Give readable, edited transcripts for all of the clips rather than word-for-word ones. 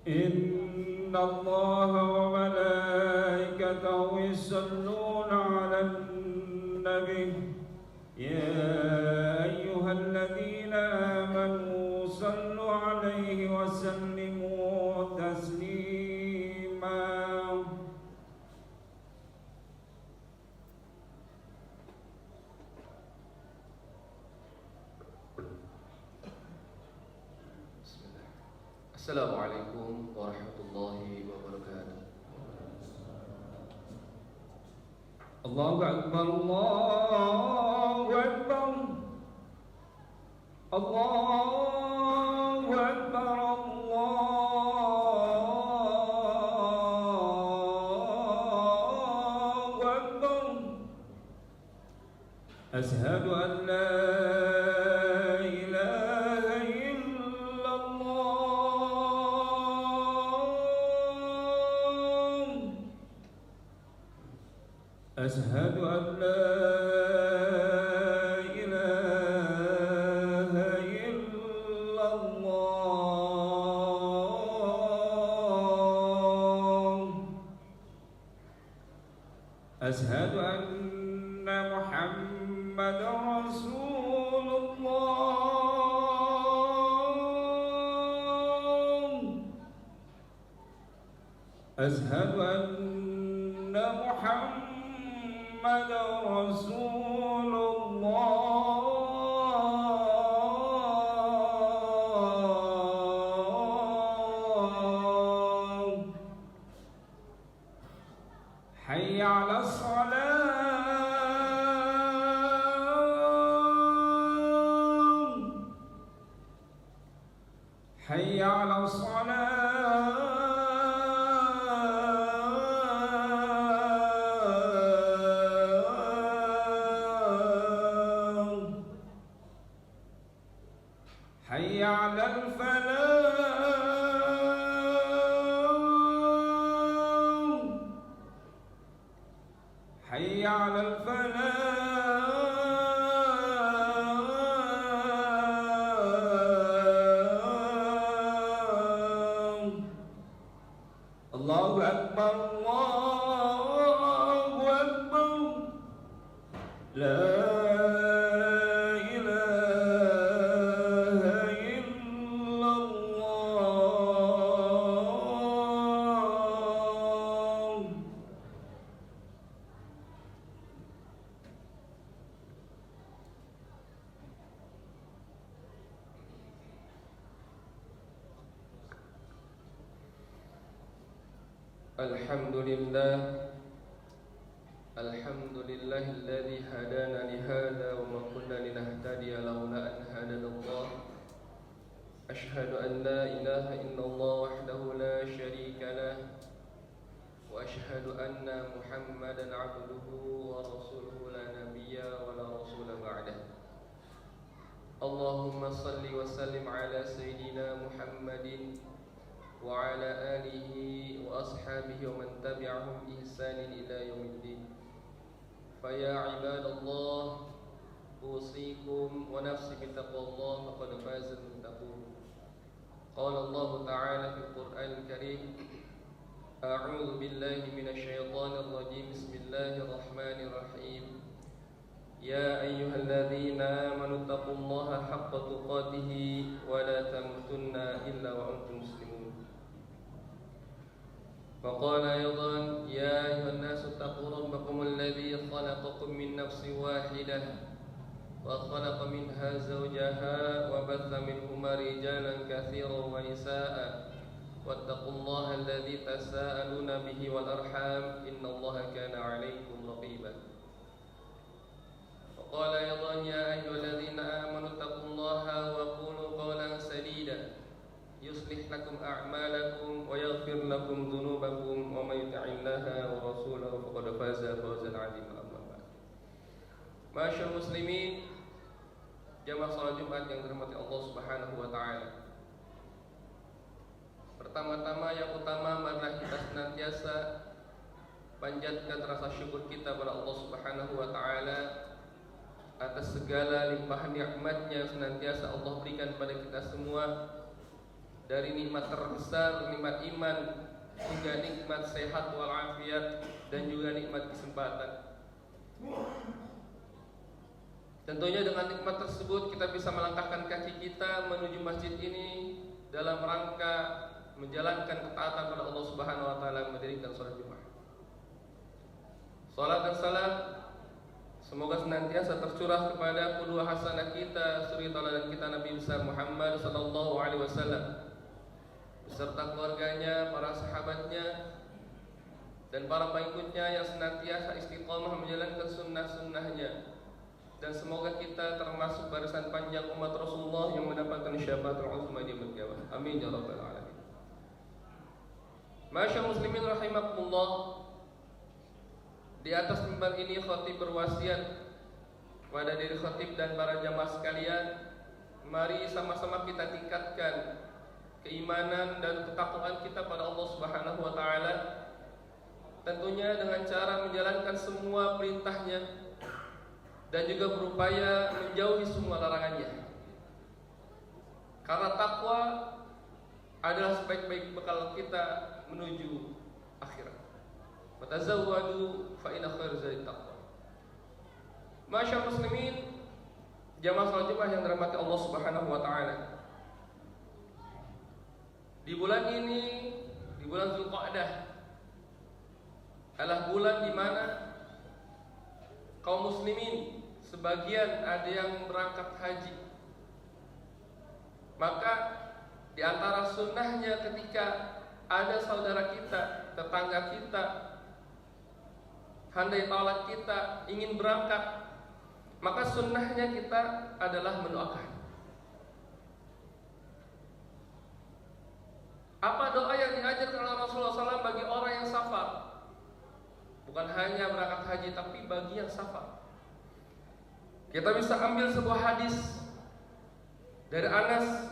إن الله وملائكته يصلون على النبي يا أيها الذين آمنوا صلوا عليه وسلموا تسليما. Assalamualaikum warahmatullahi wabarakatuh. Allahu Akbar, Allahu Akbar, Allahu Akbar, Allahu Akbar. Asyhadu an la أشهد أن لا إله إلا الله. أشهد أن محمدا رسول الله. أشهد أن محمدا رسول الله. حي على الصلاة، حي على الصلاة. حي على الفلاح، حي على الفلاح. الله أكبر، الله أكبر. لا Alhamdulillahilladzi hadana lihada wa ma kunna linahtadiya laula an hadanallah. Ashhadu an la ilaha illallah wahdahu la syarika lah wa ashhadu anna Muhammadan abduhu wa rasuluhu la nabiyya wa la rasula ba'dah. Allahumma salli wa sallim ala sayyidina Muhammadin wa ala alihi wa ashabihi wa man tabi'ahum bi ihsanin ila yaumiddin. Faya ibadallah, usikum wa nafsi bittaqwallah faqad fazal muttaqun. Qala Allah ta'ala fil Qur'anil Karim, a'udzu billahi minasy syaithanir rajim. Bismillahirrahmanirrahim. Ya ayyuhalladzina amanu taqullaha haqqa tuqatih wa la tamutunna illa wa antum muslimun. وقال أيضا يا أيها الناس اتقوا ربكم الذي خلقكم من نفس واحدة وخلق منها زوجها وبث منهما رجالا كثيرا ونساء واتقوا الله الذي تساءلون به والأرحام إن الله كان عليكم رقيبا. وقال أيضا يا أيها الذين آمنوا اتقوا الله وقولوا قولا سديدا يصلح لكم أعمالكم ويغفر لكم ذنوبكم ومن يطع الله ورسوله فقد فاز فوزا عظيما. أما بعد. Masyaallah muslimin, jamaah salat Jumat yang dirahmati Allah Subhanahu wa taala. Pertama-tama yang utama, marilah kita senantiasa panjatkan rasa syukur kita kepada Allah Subhanahu wa taala atas segala limpahan nikmat-Nya yang senantiasa Allah berikan kepada kita semua, dari nikmat terbesar, nikmat iman, hingga nikmat sehat walafiat, dan juga nikmat kesempatan. Tentunya dengan nikmat tersebut kita bisa melangkahkan kaki kita menuju masjid ini dalam rangka menjalankan ketaatan pada Allah Subhanahu wa taala, mendirikan salat Jumat. Salat dan salam semoga senantiasa tercurah kepada qudwah hasanah kita, suri tauladan kita Nabi besar Muhammad sallallahu alaihi wasallam beserta keluarganya, para sahabatnya, dan para pengikutnya yang senantiasa istiqomah menjalankan sunnah-sunnahnya. Dan semoga kita termasuk barisan panjang umat Rasulullah yang mendapatkan syafaatul uzma di yaumil qiyamah. Amin ya rabbal alamin. Masyaallah muslimin rahimakumullah. Di atas mimbar ini khatib berwasiat kepada diri khatib dan para jamaah sekalian, mari sama-sama kita tingkatkan keimanan dan ketakwaan kita pada Allah Subhanahu wa taala, tentunya dengan cara menjalankan semua perintahnya dan juga berupaya menjauhi semua larangannya. Karena takwa adalah sebaik-baik bekal kita menuju akhirat. Watazawwadu fa inna khairaz zadi taqwa. Masyaallah muslimin, jamaah salat Jumat yang dirahmati Allah Subhanahu wa taala. Di bulan ini, di bulan Zulqa'dah, adalah bulan di mana kaum muslimin sebagian ada yang berangkat haji. Maka di antara sunnahnya ketika ada saudara kita, tetangga kita, handai taulat kita ingin berangkat, maka sunnahnya kita adalah mendoakan. Apa doa yang diajarkan oleh Rasulullah SAW bagi orang yang safar? Bukan hanya berangkat haji, tapi bagi yang safar. Kita bisa ambil sebuah hadis dari Anas.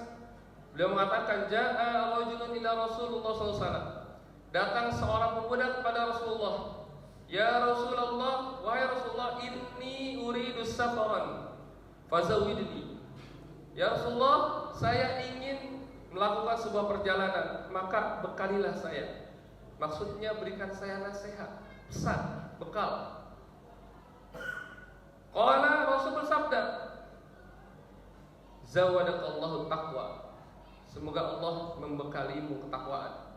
Beliau mengatakan, Ja'a rajulun ila Rasulullah SAW. Datang seorang pemuda kepada Rasulullah. Ya Rasulullah, wahai Rasulullah, inni uridu safaran fazawidni. Ya Rasulullah, saya ingin melakukan sebuah perjalanan, maka bekalilah saya. Maksudnya berikan saya nasihat, pesan, bekal. Qala, Rasul bersabda, zawadakallahu taqwa. Semoga Allah membekalimu ketakwaan.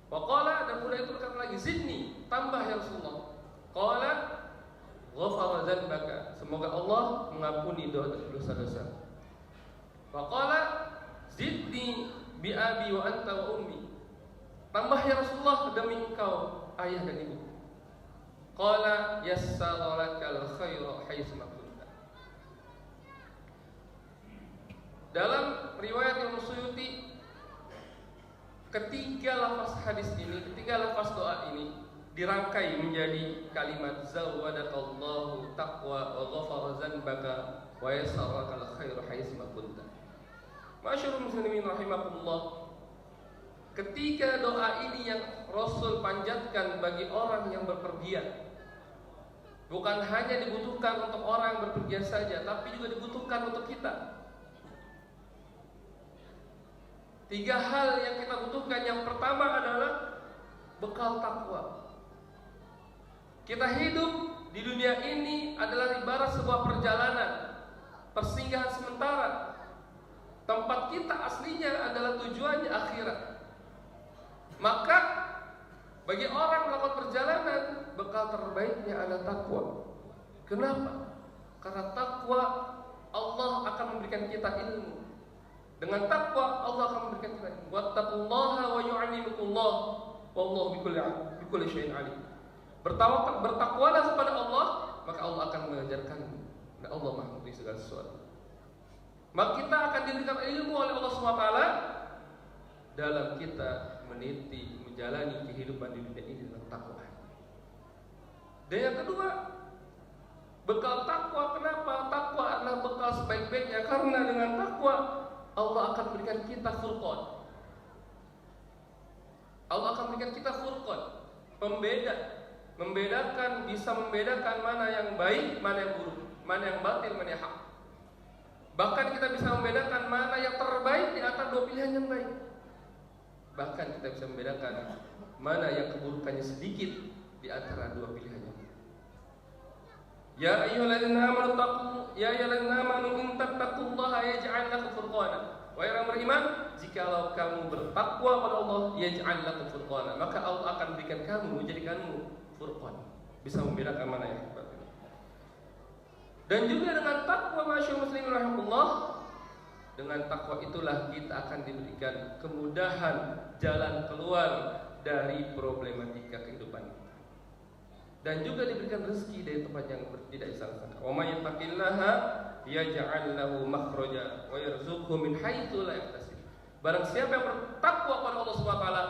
Wa qala, dan pula itu berkata lagi, zidni, tambah ya Rasulullah. Qala, ghafara dzanbaka. Semoga Allah mengampuni dosa-dosa. Wa qala, zidni bi abi wa anta wa ummi. Tambah ya Rasulullah demi engkau, ayah dan ibu. Qala yassara lakal khairu haitsuma kunta. Dalam riwayat Imam Suyuti, ketiga lafaz hadis ini, ketiga lafaz doa ini dirangkai menjadi kalimat zawadakallahu taqwa wa ghafara dzanbaka wa yassara lakal khairu haitsuma kunta. Masyaallah muslimin rahimakumullah. Ketiga doa ini yang Rasul panjatkan bagi orang yang berpergian. Bukan hanya dibutuhkan untuk orang yang berpergian saja, tapi juga dibutuhkan untuk kita. Tiga hal yang kita butuhkan. Yang pertama adalah bekal takwa. Kita hidup di dunia ini adalah ibarat sebuah perjalanan, persinggahan sementara. Tempat kita aslinya adalah tujuannya akhirat. Maka bagi orang melakukan perjalanan, bekal terbaiknya adalah takwa. Kenapa? Karena takwa Allah akan memberikan kita ilmu. Dengan takwa Allah akan memberikan kita ilmu. Wattaqullaha wa yu'allimukumullah wallahu bikulli syai'in alim. Bertakwalah kepada Allah, maka Allah akan mengajarkanmu. Dan Allah Maha mengetahui segala sesuatu. Maka kita akan diberikan ilmu oleh Allah SWT dalam kita meniti, menjalani kehidupan di dunia ini dengan takwa. Dan yang kedua, bekal takwa. Kenapa? Takwa adalah bekal sebaik-baiknya. Karena dengan takwa Allah akan berikan kita furqan. Allah akan berikan kita furqan, membedakan, bisa membedakan mana yang baik, mana yang buruk, mana yang batil, mana yang hak. Bahkan kita bisa membedakan mana yang terbaik di antara dua pilihan yang baik. Bahkan kita bisa membedakan mana yang keburukannya sedikit di antara dua pilihannya. Ya ayyuhalladzina amanu in tattaqullaha yaj'al lakum furqana. Wahai orang beriman, jikalau kamu bertakwa pada Allah, yaj'al lakum furqana, maka Allah akan berikan kamu, menjadikanmu furqan, bisa membedakan mana yang tepat. Dan juga dengan takwa, masyaallah muslimin rahimahullah, dengan takwa itulah kita akan diberikan kemudahan jalan keluar dari problematika kehidupan kita. Dan juga diberikan rezeki dari tempat yang tidak disangka. Wa may yattaqillaha yaj'al lahu makhraja wa yarzuqhu min haitsu la yahtasib. Barang siapa yang bertakwa kepada Allah Subhanahu wa taala,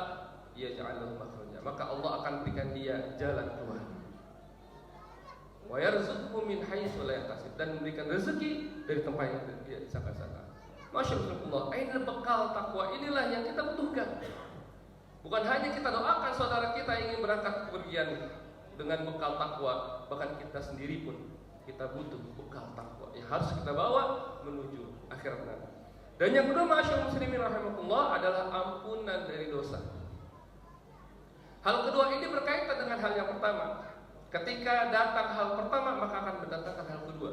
yaj'al lahu makhraja, maka Allah akan berikan dia jalan keluar. Wa yarzuqhu min haitsu la yahtasib, dan memberikan rezeki dari tempat yang tidak disangka-sangka. Masyaallah, ini bekal takwa inilah yang kita butuhkan. Bukan hanya kita doakan saudara kita ingin berangkat kepergian dengan bekal takwa, bahkan kita sendiri pun kita butuh bekal takwa yang harus kita bawa menuju akhirat nanti. Dan yang kedua, masyaallah muslimin rahimakumullah, adalah ampunan dari dosa. Hal kedua ini berkaitan dengan hal yang pertama. Ketika datang hal pertama, maka akan mendatangkan hal kedua.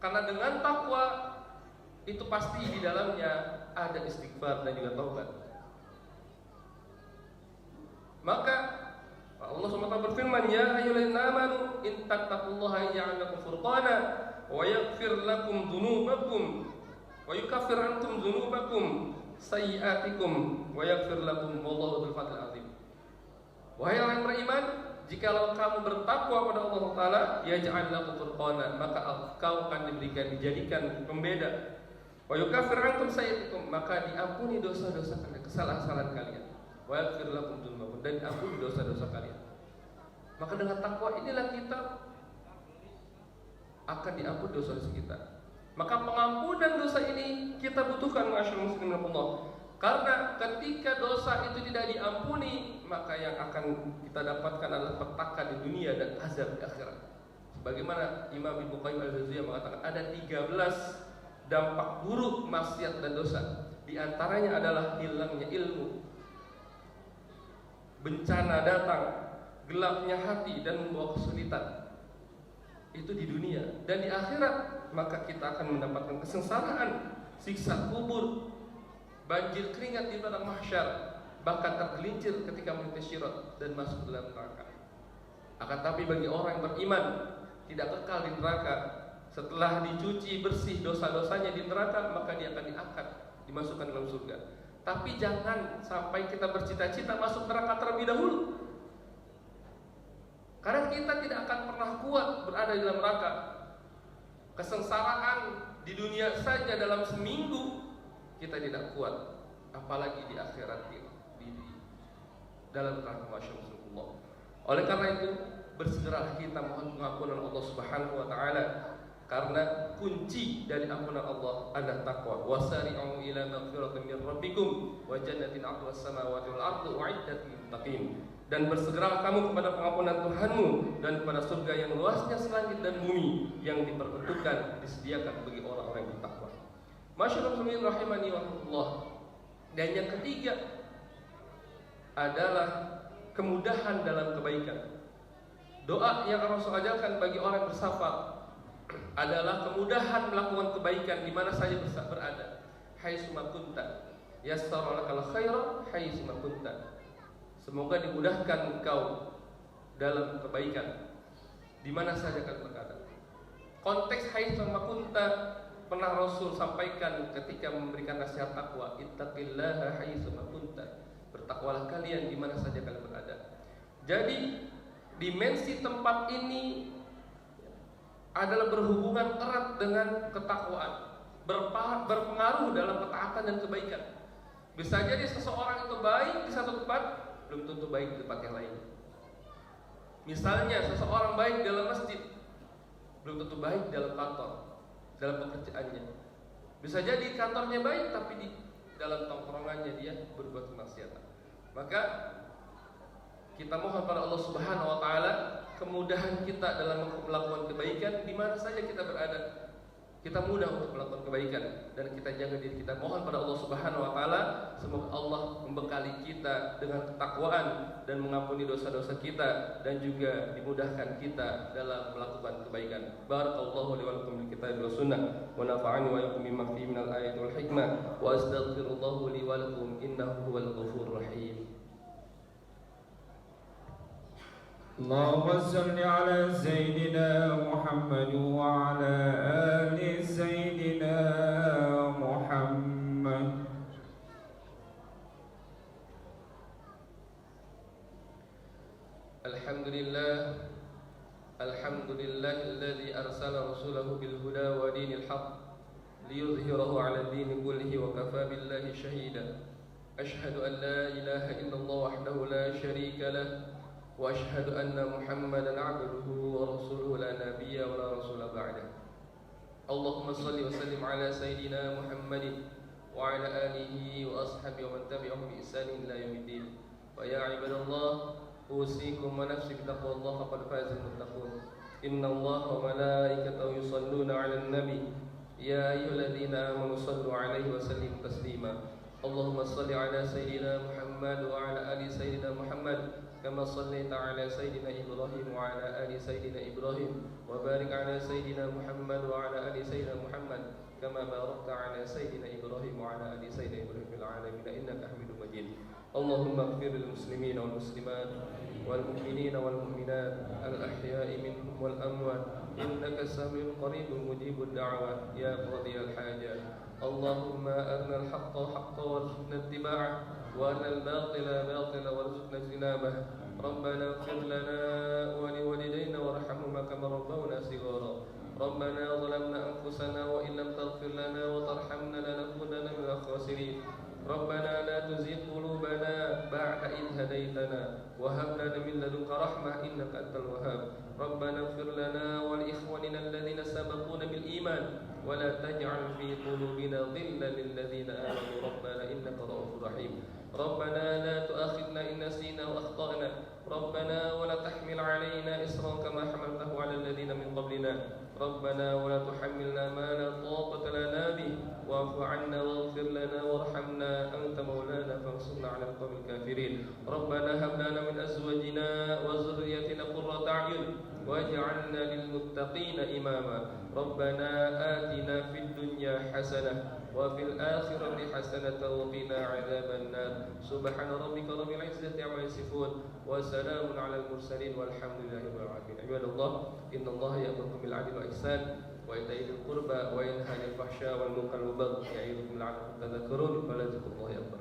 Karena dengan takwa itu pasti di dalamnya ada istighfar dan juga taubat. Maka Allah SWT berfirman, ya ayyuhalladzina amanu in tattaqullaha yaj'al lakum furqana wa yaghfir lakum dzunubakum wa yukaffir ankum dzunubakum sayyi'atikum wa yaghfir lakum wallahu dzul fadlil 'adzim. Wahai orang yang beriman, jikalau kamu bertakwa pada Allah Taala, yaj'al lakum furqana, maka kau akan dijadikan pembeda. Wa yukaffir ankum sayyi'atikum, maka diampuni dosa-dosa kalian, kesalahan-kesalahan kalian. Wa yaghfir lakum dzunubakum, dan ampuni dosa-dosa kalian. Maka dengan takwa inilah kita akan diampuni dosa-dosa kita. Maka pengampunan dosa ini kita butuhkan, masyaallah muslimin Allah. Karena ketika dosa itu tidak diampuni, maka yang akan kita dapatkan adalah petaka di dunia dan azab di akhirat. Sebagaimana Imam Ibnu Qayyim al-Jauziyah mengatakan ada 13 dampak buruk maksiat dan dosa. Di antaranya adalah hilangnya ilmu, bencana datang, gelapnya hati dan membawa kesulitan. Itu di dunia. Dan di akhirat maka kita akan mendapatkan kesengsaraan, siksa kubur, banjir keringat di padang mahsyar, bahkan tergelincir ketika melintas sirat dan masuk dalam neraka. Akan tapi bagi orang yang beriman, tidak kekal di neraka. Setelah dicuci bersih dosa-dosanya di neraka, maka dia akan diangkat, dimasukkan dalam surga. Tapi jangan sampai kita bercita-cita masuk neraka terlebih dahulu, karena kita tidak akan pernah kuat berada di dalam neraka. Kesengsaraan di dunia saja dalam seminggu kita tidak kuat, apalagi di akhirat di dalam neraka, masyaallah. Oleh karena itu, bersegeralah kita mohon pengampunan Allah Subhanahu wa taala, karena kunci dari ampunan Allah adalah takwa. Wasari'u ila maghfiratin min rabbikum wa jannatin 'arduha as-samawati wal ardu u'iddat lil muttaqin. Dan bersegeralah kamu kepada pengampunan Tuhanmu dan kepada surga yang luasnya selangit dan bumi, yang diperuntukkan, disediakan bagi orang-orang yang bertakwa. Masyaallah muslimin rahimani wa rahmatullah. Dan yang ketiga adalah kemudahan dalam kebaikan. Doa yang Rasul ajarkan bagi orang bersafar adalah kemudahan melakukan kebaikan di mana saja berada. Haitsuma kunta yassara lakal khaira haitsuma kunta. Semoga dimudahkan engkau dalam kebaikan di mana saja kalian berada. Konteks haitsuma kunta pernah Rasul sampaikan ketika memberikan nasihat takwa, ittaqillaha haitsuma kunta. Bertakwalah kalian di mana saja kalian berada. Jadi dimensi tempat ini adalah berhubungan erat dengan ketakwaan, berpengaruh dalam ketaatan dan kebaikan. Bisa jadi seseorang itu baik di satu tempat, belum tentu baik di tempat yang lain. Misalnya seseorang baik dalam masjid, belum tentu baik dalam kantor, dalam pekerjaannya. Bisa jadi kantornya baik, tapi di dalam tongkrongannya dia berbuat kemaksiatan. Maka kita mohon pada Allah Subhanahu wa taala kemudahan kita dalam melakukan kebaikan di mana saja kita berada. kita mudah untuk melakukan kebaikan, dan kita jaga diri kita. Mohon pada Allah Subhanahu wa taala semoga Allah membekali kita dengan ketakwaan dan mengampuni dosa-dosa kita, dan juga dimudahkan kita dalam melakukan kebaikan. Barakallahu li wa lakum bil kitabi was sunnah wa nafa'ani wa iyyakum bima fihi minal ayati wal hikmah wa astaghfirullahu li wa lakum innahu huwal ghafurur rahim. اللهم صل على سيدنا محمد وعلى آل سيدنا محمد. Alhamdulillah alladzi arsala rasulahu bil huda wa dinil haqq liyudhhirahu 'ala ad-din kullihi wa kafa billahi shahida. Ashhadu an la ilaha illallah wahdahu la sharika lah وأشهد أن محمدا عبده ورسوله لا نبي ولا رسول بعده. اللهم صل وسلم على سيدنا محمد وعلى آله وأصحابه ومن تبعهم بإحسان إلى يوم الدين. ويا عباد الله أوصيكم ونفسي بتقوى الله فقد فاز المتقون. إن الله وملائكته يصلون على النبي يا أيها الذين آمنوا صلوا عليه وسلموا تسليما. اللهم صل على سيدنا محمد وعلى آل سيدنا محمد كما صليت على سيدنا إبراهيم وعلى آل سيدنا إبراهيم وبارك على سيدنا محمد وعلى آل سيدنا محمد كما باركت على سيدنا إبراهيم وعلى آل سيدنا إبراهيم في العالمين إنك حميد مجيد. اللهم اغفر للمسلمين والمسلمات والمؤمنين والمؤمنات الأحياء منهم والأموات إنك سميع قريب مجيب الدعوات يا قاضي الحاجات. اللهم أرنا الحق حقا وارزقنا اتباعه وأرنا الباطل باطلا وارزقنا اجتنابه. ربنا اغفر لنا ولوالدينا وارحمهما كما ربونا صغارا. ربنا ظلمنا أنفسنا وإن لم تغفر لنا وترحمنا لنكونن من الخاسرين. ربنا لا تزغ قلوبنا بعد إذ هديتنا وهب لنا من لدنك رحمة إنك أنت الوهاب. ربنا اغفر لنا ولإخواننا الذين سبقونا بالإيمان ولا تجعل في قلوبنا غلا للذين آمنوا ربنا إنك رؤوف رحيم. ربنا لا تؤاخذنا إن نسينا وأخطأنا. ربنا ولا تحمل علينا إصرا كما حملته على الذين من قبلنا. ربنا ولا تحملنا ما لا طاقة لنا به واعف عنا واغفر لنا وارحمنا أنت مولانا فانصرنا على القوم الكافرين. ربنا هب لنا من أزواجنا وذريتنا قرة أعين واجعلنا للمتقين إماما. ربنا آتنا في الدنيا حسنة وفي الآخرة حسنة وقنا عذاب النار. سبحان ربك رب العزة عما يصفون وسلام على المرسلين والحمد لله رب العالمين. عباد الله إن الله يأمركم بالعدل والإحسان وإيتاء ذي القربى وينهى عن الفحشاء والمنكر والبغي يعظكم لعلكم تذكرون ولذكر الله أكبر.